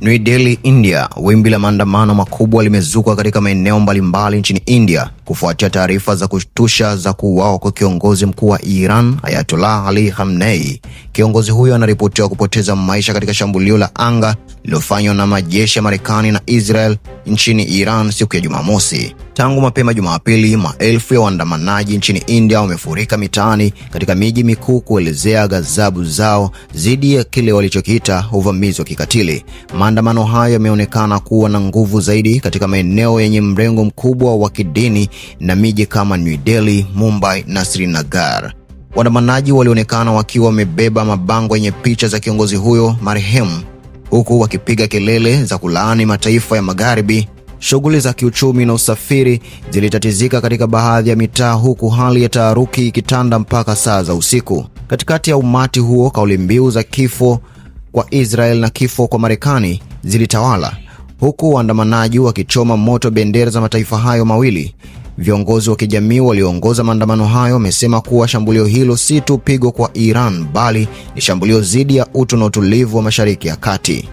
New Delhi, India. Wimbi la maandamano makubwa limezuka katika maeneo mbalimbali nchini India kufuatia taarifa za kushtusha za kuuawa kwa kiongozi mkuu wa Iran, Ayatollah Ali Khamenei. Kiongozi huyo anaripotiwa kupoteza maisha katika shambulio la anga lililofanywa na majeshi ya Marekani na Israel nchini Iran siku ya Jumamosi. Tangu mapema Jumapili, maelfu ya waandamanaji nchini India wamefurika mitaani katika miji mikuu kuelezea ghadhabu zao dhidi ya kile walichokiita uvamizi wa kikatili. Maandamano hayo yameonekana kuwa na nguvu zaidi katika maeneo yenye mrengo mkubwa wa kidini na miji kama New Delhi, Mumbai na Srinagar. Waandamanaji walionekana wakiwa wamebeba mabango yenye picha za kiongozi huyo marehemu, huku wakipiga kelele za kulaani mataifa ya Magharibi. Shughuli za kiuchumi na usafiri zilitatizika katika baadhi ya mitaa, huku hali ya taharuki ikitanda mpaka saa za usiku. Katikati ya umati huo, kauli mbiu za kifo kwa Israel na kifo kwa Marekani zilitawala, huku waandamanaji wakichoma moto bendera za mataifa hayo mawili. Viongozi wa kijamii walioongoza maandamano hayo wamesema kuwa shambulio hilo si tu pigo kwa Iran, bali ni shambulio dhidi ya utu na utulivu wa Mashariki ya Kati.